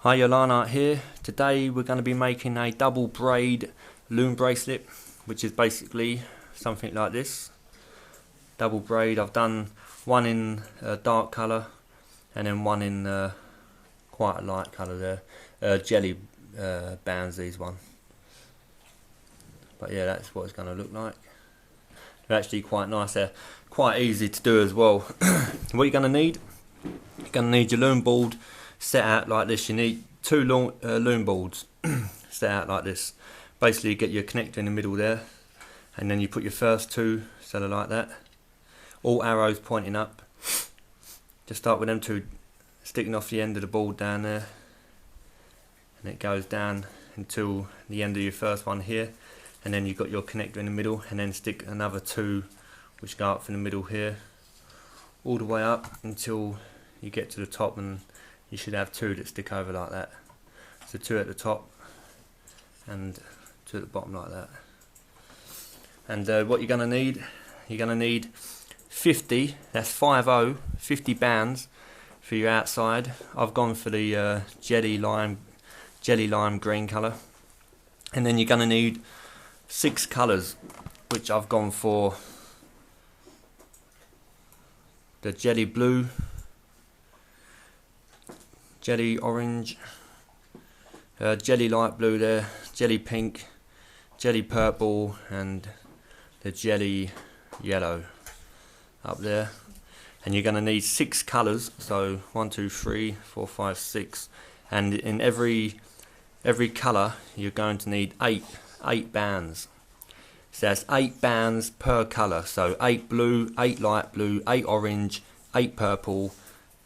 Hi, Yolana here. Today we're going to be making a double braid loom bracelet, which is basically something like this. Double braid. I've done one in a dark colour and then one in quite a light colour there. Jelly bands, these one. But yeah, that's what it's going to look like. They're actually quite nice. They're quite easy to do as well. What you're going to need? You're going to need your loom board set out like this. You need two loom boards set out like this. Basically, you get your connector in the middle there, and then you put your first two sort of like that, all arrows pointing up. Just start with them two sticking off the end of the board down there, and it goes down until the end of your first one here, and then you've got your connector in the middle, and then stick another two which go up from the middle here all the way up until you get to the top, and you should have two that stick over like that. So two at the top and two at the bottom like that. And what you're going to need 50, that's 50 bands for your outside. I've gone for the jelly lime green colour. And then you're going to need 6 colours, which I've gone for the jelly blue, jelly orange, jelly light blue there, jelly pink, jelly purple, and the jelly yellow up there. And you're going to need 6 colours, so 1, 2, 3, 4, 5, 6, and in every colour you're going to need 8 bands. So that's 8 bands per colour, so 8 blue, 8 light blue, 8 orange, 8 purple,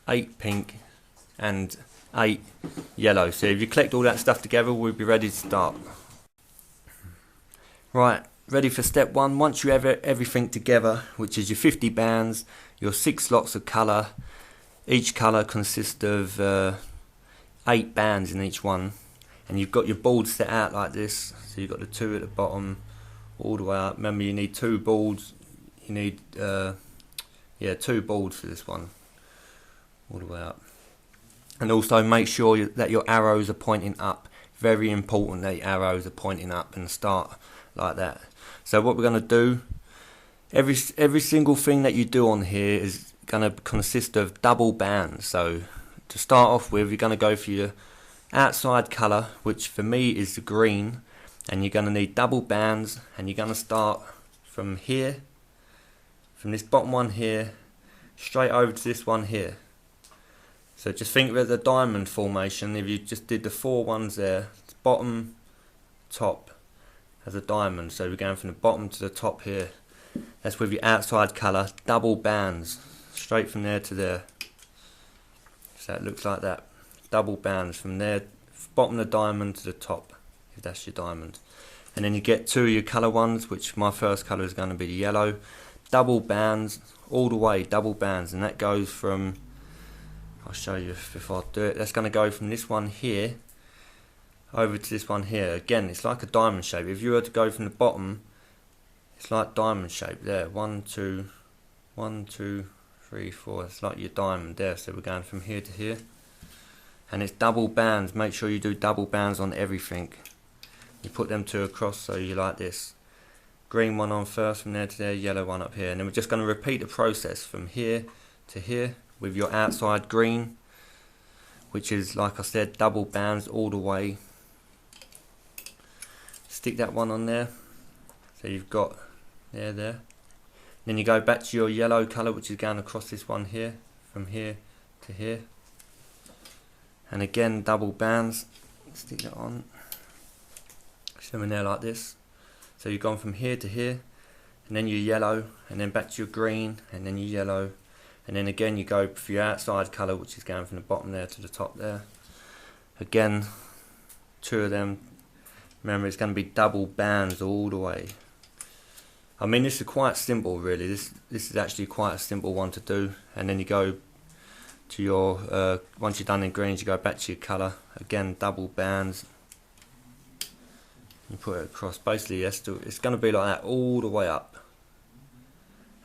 8 pink, and 8 yellow. So if you collect all that stuff together, we'll be ready to start. Right, ready for step 1. Once you have everything together, which is your 50 bands, your 6 lots of colour, each colour consists of 8 bands in each one, and you've got your board set out like this. So you've got the 2 at the bottom all the way up. Remember, you need 2 boards. You need 2 boards for this one all the way up. And also make sure that your arrows are pointing up. Very important that your arrows are pointing up and start like that. So what we're going to do, every single thing that you do on here is going to consist of double bands. So to start off with, you're going to go for your outside colour, which for me is the green, and you're going to need double bands, and you're going to start from here, from this bottom one here, straight over to this one here. So just think of it as a diamond formation. If you just did the 4 ones there, bottom, top, as a diamond. So we're going from the bottom to the top here. That's with your outside colour, double bands, straight from there to there. So it looks like that. Double bands from there, bottom of the diamond to the top, if that's your diamond. And then you get 2 of your colour ones, which my first colour is going to be the yellow. Double bands, all the way, double bands. And that goes from, I'll show you before I do it. That's going to go from this one here over to this one here. Again, it's like a diamond shape. If you were to go from the bottom, it's like diamond shape there. 1, 2, 1, 2, 3, 4. It's like your diamond there. So we're going from here to here. And it's double bands. Make sure you do double bands on everything. You put them 2 across, so you like this. Green one on first, from there to there, yellow one up here. And then we're just going to repeat the process from here to here with your outside green, which is, like I said, double bands all the way. Stick that one on there. So you've got there. Then you go back to your yellow colour, which is going across this one here, from here to here. And again, double bands. Stick that on. So in there like this. So you've gone from here to here, and then your yellow, and then back to your green, and then your yellow, and then again you go for your outside colour, which is going from the bottom there to the top there. Again, 2 of them. Remember, it's going to be double bands all the way. I mean, this is quite simple, really. This is actually quite a simple one to do. And then you go to your, once you're done in greens, you go back to your colour. Again, double bands. You put it across. Basically, it's going to be like that all the way up.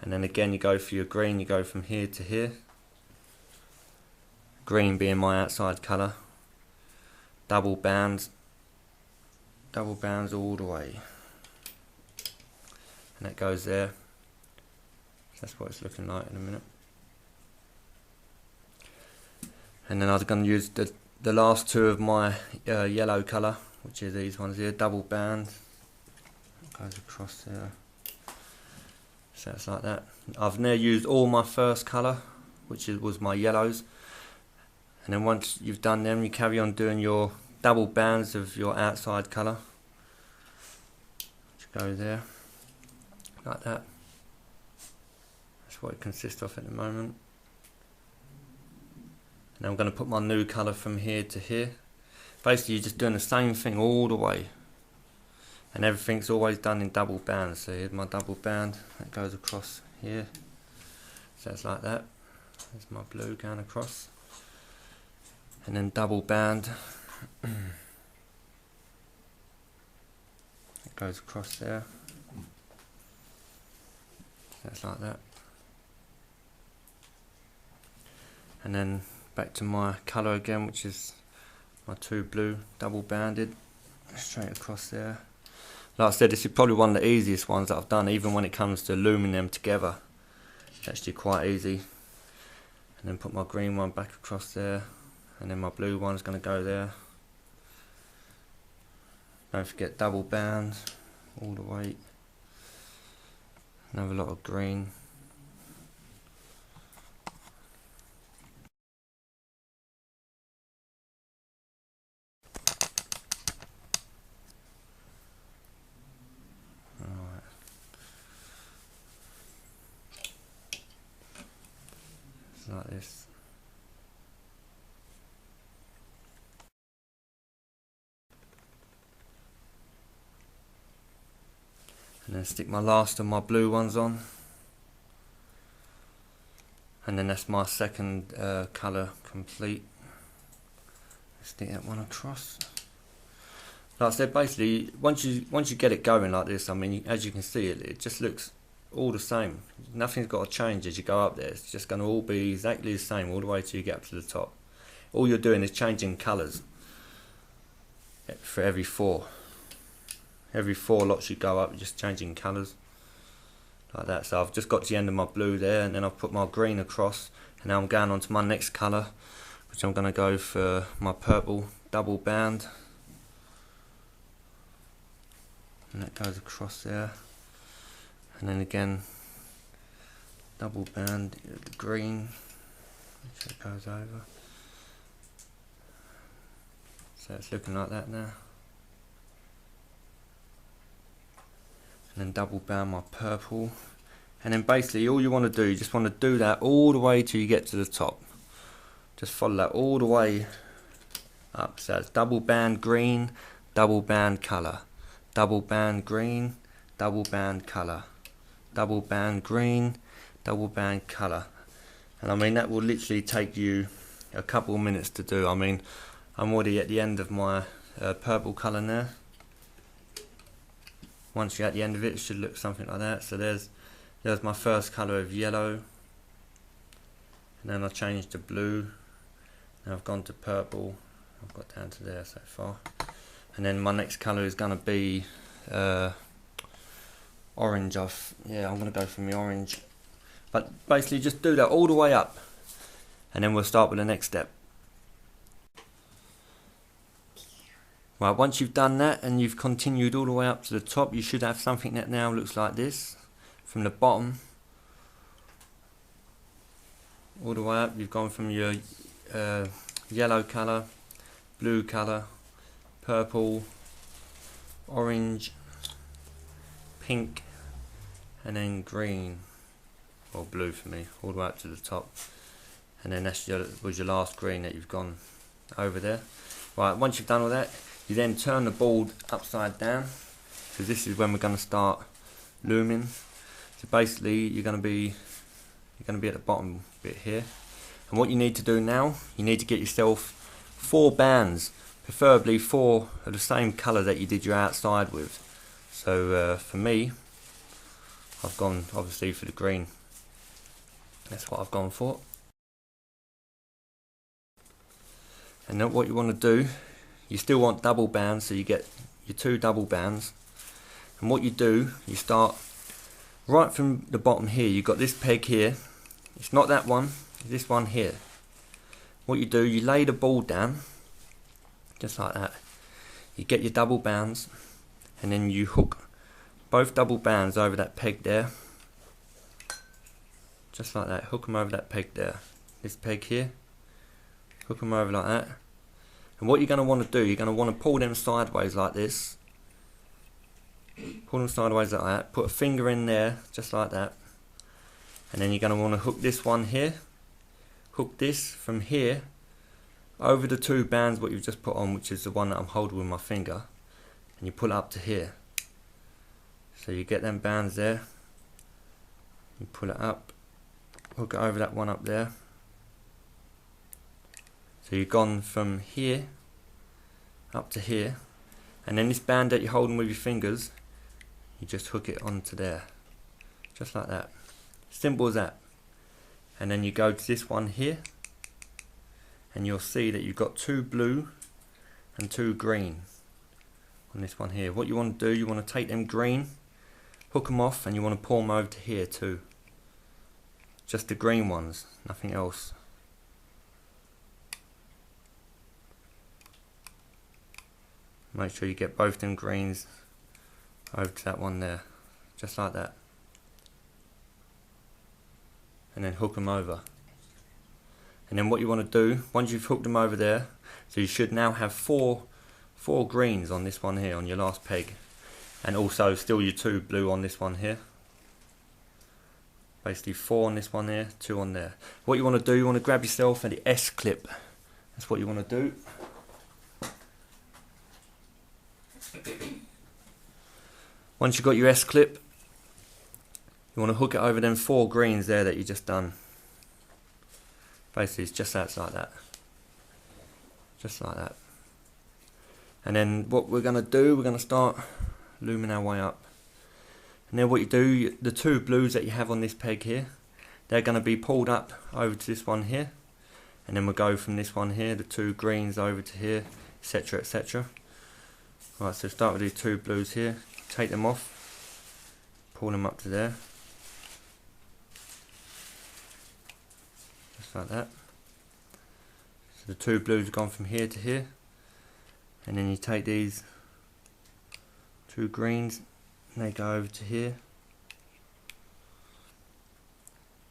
And then again, you go for your green. You go from here to here. Green being my outside colour. double bands all the way, and that goes there. That's what it's looking like in a minute. And then I'm going to use the last two of my yellow colour, which are these ones here, double band, goes across there, so it's like that. I've now used all my first colour, which was my yellows, and then once you've done them, you carry on doing your double bands of your outside colour, which go there, like that. That's what it consists of at the moment. And I'm going to put my new colour from here to here. Basically you're just doing the same thing all the way, and everything's always done in double bands. So here's my double band that goes across here, so it's like that. There's my blue going across, and then double band it goes across there, so it's like that. And then back to my colour again, which is my two blue double banded straight across there. Like I said, this is probably one of the easiest ones that I've done, even when it comes to looming them together. It's actually quite easy. And then put my green one back across there, and then my blue one's going to go there. Don't forget double bands all the way. Another lot of green. Like this. And then stick my last of my blue ones on, and then that's my second colour complete. Stick that one across. Like I said, basically once you get it going like this, I mean, as you can see, it just looks all the same. Nothing's got to change as you go up there. It's just going to all be exactly the same all the way till you get up to the top. All you're doing is changing colours for every four. Every four lots you go up, you're just changing colours like that. So I've just got to the end of my blue there, and then I've put my green across, and now I'm going on to my next colour, which I'm going to go for my purple double band, and that goes across there. And then again, double band, the green, which it goes over. So it's looking like that now. And then double band my purple. And then basically all you want to do, you just want to do that all the way till you get to the top. Just follow that all the way up. So it's double band green, double band colour, double band green, double band colour, double band green, double band colour. And I mean, that will literally take you a couple of minutes to do. I mean, I'm already at the end of my purple colour now. Once you're at the end of it, it should look something like that. So there's my first colour of yellow, and then I changed to blue. Now I've gone to purple. I've got down to there so far. And then my next colour is going to be orange. I'm going to go for my orange. But basically just do that all the way up, and then we'll start with the next step. Right, once you've done that and you've continued all the way up to the top, you should have something that now looks like this. From the bottom all the way up, you've gone from your yellow colour, blue colour, purple, orange, pink, and then green, or blue for me, all the way up to the top. And then that was your last green that you've gone over there. Right, once you've done all that, you then turn the board upside down, because this is when we're going to start looming. So basically you're going to be at the bottom bit here, and what you need to do now, you need to get yourself 4 bands, preferably 4 of the same colour that you did your outside with. So for me, I've gone obviously for the green. That's what I've gone for. And then what you want to do, you still want double bands, so you get your 2 double bands. And what you do, you start right from the bottom here. You've got this peg here. It's not that one, it's this one here. What you do, you lay the ball down, just like that. You get your double bands, and then you hook both double bands over that peg there. Just like that, hook them over that peg there. This peg here, hook them over like that. And what you're going to want to do, you're going to want to pull them sideways like this. Pull them sideways like that, put a finger in there, just like that. And then you're going to want to hook this one here, hook this from here over the 2 bands what you've just put on, which is the one that I'm holding with my finger, and you pull it up to here. So you get them bands there, you pull it up, hook it over that one up there. So you've gone from here up to here, and then this band that you're holding with your fingers, you just hook it onto there, just like that. Simple as that. And then you go to this one here, and you'll see that you've got 2 blue and 2 green on this one here. What you want to do, you want to take them green, hook them off, and you want to pull them over to here too. Just the green ones, nothing else. Make sure you get both them greens over to that one there, just like that. And then hook them over. And then what you want to do, once you've hooked them over there, so you should now have four greens on this one here, on your last peg. And also still your 2 blue on this one here. Basically 4 on this one here, 2 on there. What you want to do, you want to grab yourself an S clip. That's what you want to do. Once you've got your S clip, you want to hook it over them 4 greens there that you just done. Basically it's just like that. Just like that. And then what we're going to do, we're going to start looming our way up. And then what you do, the 2 blues that you have on this peg here, they're going to be pulled up over to this one here. And then we'll go from this one here, the 2 greens over to here, etc, etc. Right, so start with these 2 blues here, take them off, pull them up to there. Just like that. So the 2 blues have gone from here to here. And then you take these 2 greens, and they go over to here.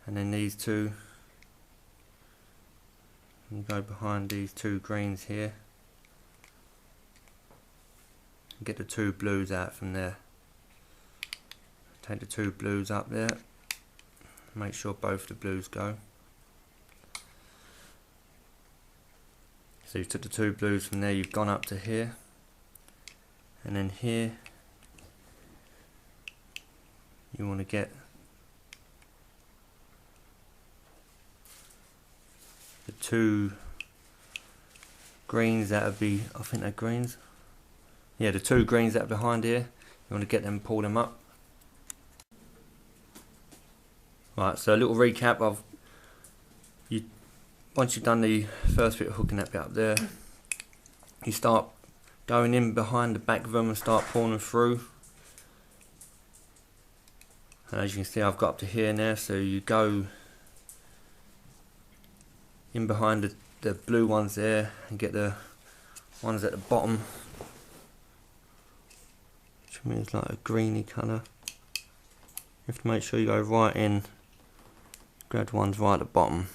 And then these 2, and you go behind these 2 greens here. And get the 2 blues out from there. Take the 2 blues up there. Make sure both the blues go. So you took the 2 blues from there, you've gone up to here. And then here, you want to get the 2 greens that would be, I think they're greens. Yeah, the 2 greens that are behind here, you want to get them, pull them up. Right, so a little recap of, once you've done the first bit of hooking that bit up there, you start going in behind the back of them and start pulling them through. And as you can see, I've got up to here now, so you go in behind the blue ones there and get the ones at the bottom, which means like a greeny colour. You have to make sure you go right in, grab the ones right at the bottom,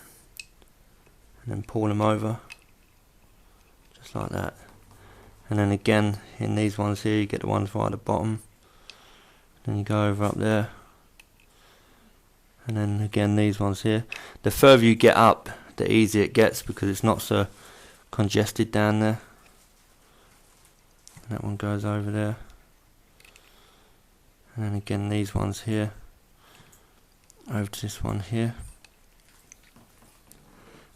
and then pull them over, just like that. And then again, in these ones here, you get the ones right at the bottom, then you go over up there, and then again these ones here. The further you get up, the easier it gets, because it's not so congested down there. And that one goes over there, and then again these ones here, over to this one here.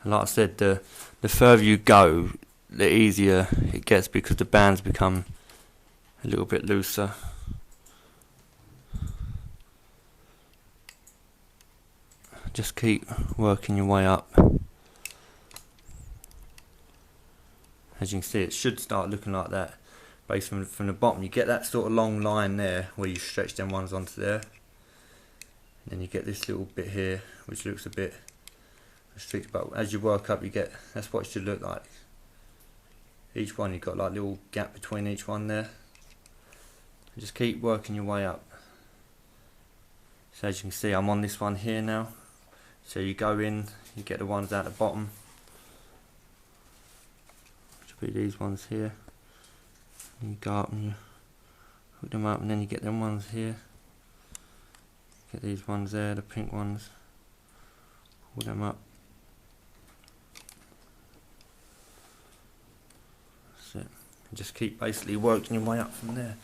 And like I said, the further you go, the easier it gets, because the bands become a little bit looser. Just keep working your way up. As you can see, it should start looking like that. Basically from the bottom you get that sort of long line there where you stretch them ones onto there, and then you get this little bit here which looks a bit restricted, but as you work up you get, that's what it should look like. Each one you've got like little gap between each one there. Just keep working your way up. So as you can see, I'm on this one here now. So you go in, you get the ones at the bottom, which will be these ones here. And you go up and you hook them up, and then you get them ones here. Get these ones there, the pink ones. Pull them up. That's it. And just keep basically working your way up from there.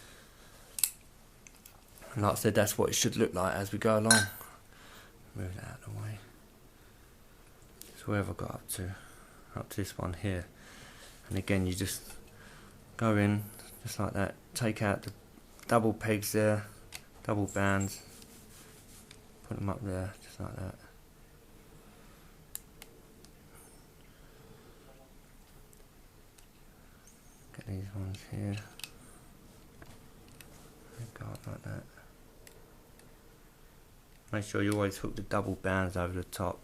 And like I said, that's what it should look like as we go along. Move that out of the way. So where have I got up to? Up to this one here. And again, you just go in just like that. Take out the double pegs there, double bands. Put them up there, just like that. Get these ones here. Go up like that. Make sure you always hook the double bands over the top.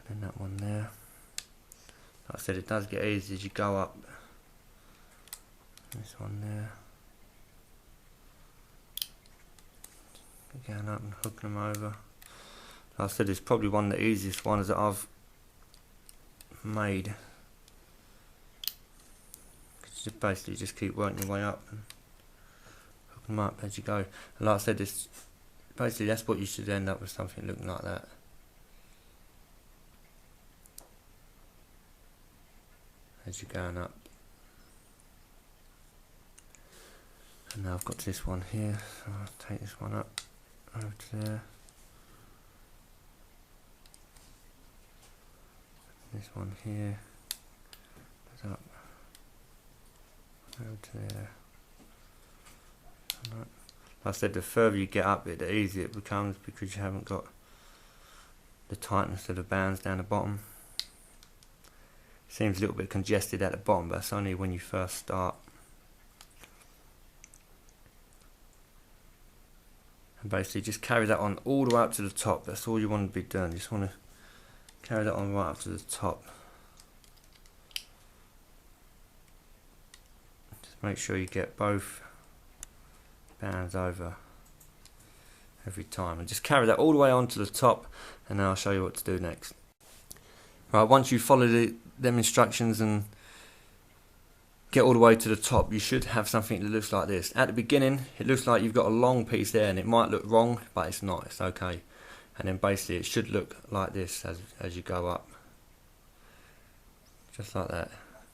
And then that one there. Like I said, it does get easy as you go up. This one there. Going up and hooking them over. Like I said, it's probably one of the easiest ones that I've made. You basically just keep working your way up and hook them up as you go. And like I said, it's basically that's what you should end up with, something looking like that. As you're going up. And now I've got this one here, so I'll take this one up over to there. This one here, goes up, over to there. Like I said, the further you get up it, the easier it becomes, because you haven't got the tightness of the bands down the bottom. Seems a little bit congested at the bottom, but that's only when you first start. And basically just carry that on all the way up to the top. That's all you want to be doing. You just want to carry that on right up to the top. Just make sure you get both bands over every time, and just carry that all the way on to the top, and then I'll show you what to do next. Right, once you follow them instructions and get all the way to the top, you should have something that looks like this. At the beginning, it looks like you've got a long piece there, and it might look wrong, but it's not, it's okay. And then basically it should look like this as you go up. Just like that.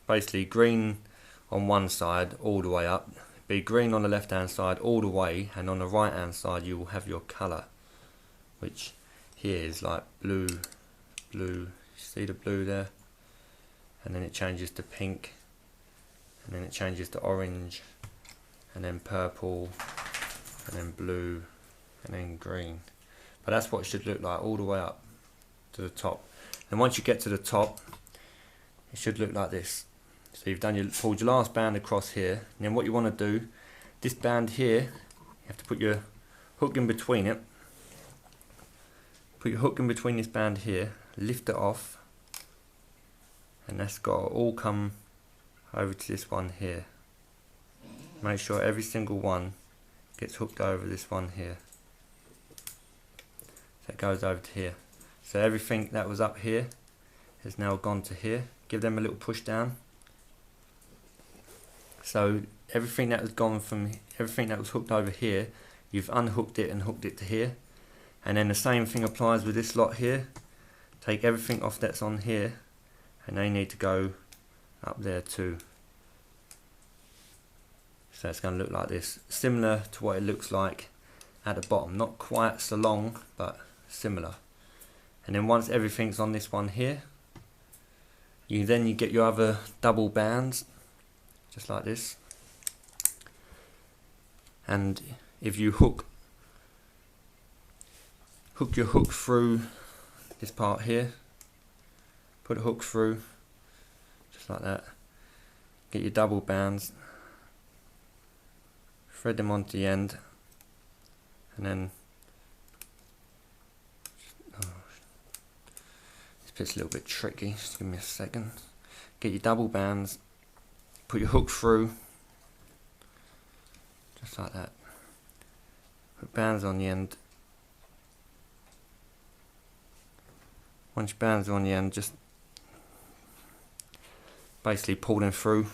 Basically green on one side all the way up, be green on the left hand side all the way, and on the right hand side you will have your colour, which here is like blue, see the blue there? And then it changes to pink, and then it changes to orange, and then purple, and then blue, and then green. But that's what it should look like all the way up to the top. And once you get to the top, it should look like this. So you've pulled your last band across here, and then what you want to do, this band here, you have to put your hook in between it. Put your hook in between this band here, lift it off, and that's got to all come over to this one here. Make sure every single one gets hooked over this one here. So it goes over to here. So everything that was up here has now gone to here. Give them a little push down. So everything that was hooked over here, you've unhooked it and hooked it to here. And then the same thing applies with this lot here. Take everything off that's on here, and they need to go up there too. So it's going to look like this, similar to what it looks like at the bottom. Not quite so long, but similar. And then once everything's on this one here, you get your other double bands, just like this. And if you hook hook your hook through this part here, put a hook through, just like that, get your double bands, thread them onto the end, and then this bit's a little bit tricky, just give me a second. Get your double bands, put your hook through, just like that, put bands on the end. Once your bands are on the end, just basically pull them through.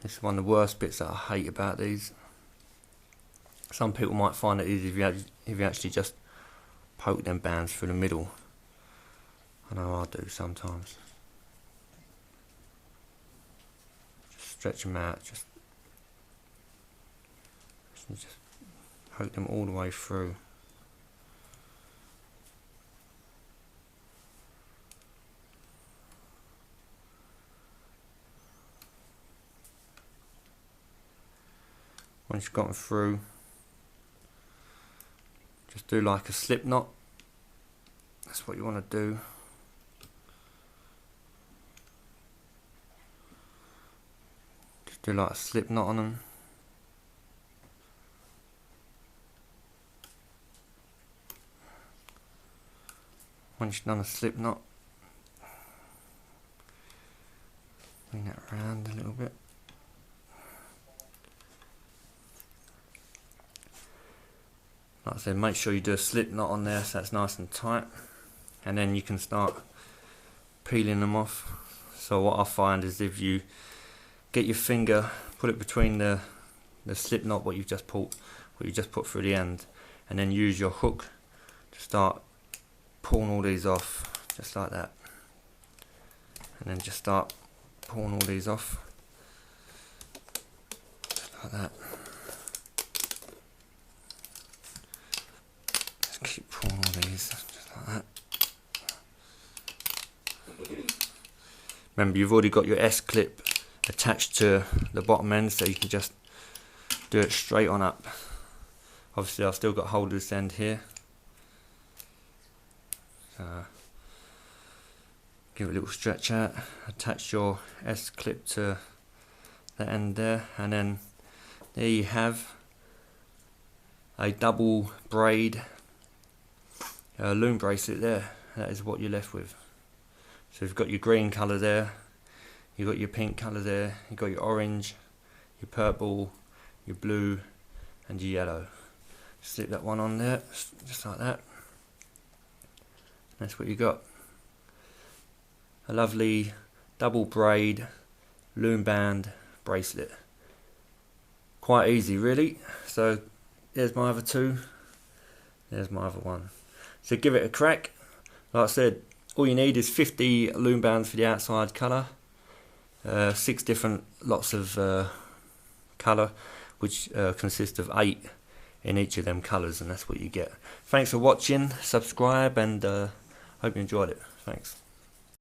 This is one of the worst bits that I hate about these. Some people might find it easy if you actually just poke them bands through the middle. I know I do sometimes. Just stretch them out, just poke them all the way through. Once you've got them through, just do like a slip knot. That's what you want to do. Just do like a slip knot on them. Once you've done a slip knot, bring that around a little bit. Like I said, make sure you do a slip knot on there so that's nice and tight, and then you can start peeling them off. So what I find is if you get your finger, put it between the slip knot what you just put through the end, and then use your hook to start pulling all these off, just like that, and then just start pulling all these off, just like that. Keep pulling all these, just like that. Remember, you've already got your S-clip attached to the bottom end, so you can just do it straight on up. Obviously I've still got hold of this end here, so give it a little stretch out, attach your S-clip to the end there, and then there you have a double braid loom bracelet there. That is what you're left with. So you've got your green colour there, you've got your pink colour there, you've got your orange, your purple, your blue and your yellow. Slip that one on there, just like that. That's what you got. A lovely double braid loom band bracelet. Quite easy really. So there's my other two, there's my other one. So give it a crack. Like I said, all you need is 50 loom bands for the outside colour, 6 different lots of colour, which consist of 8 in each of them colours, and that's what you get. Thanks for watching, subscribe, and hope you enjoyed it. Thanks.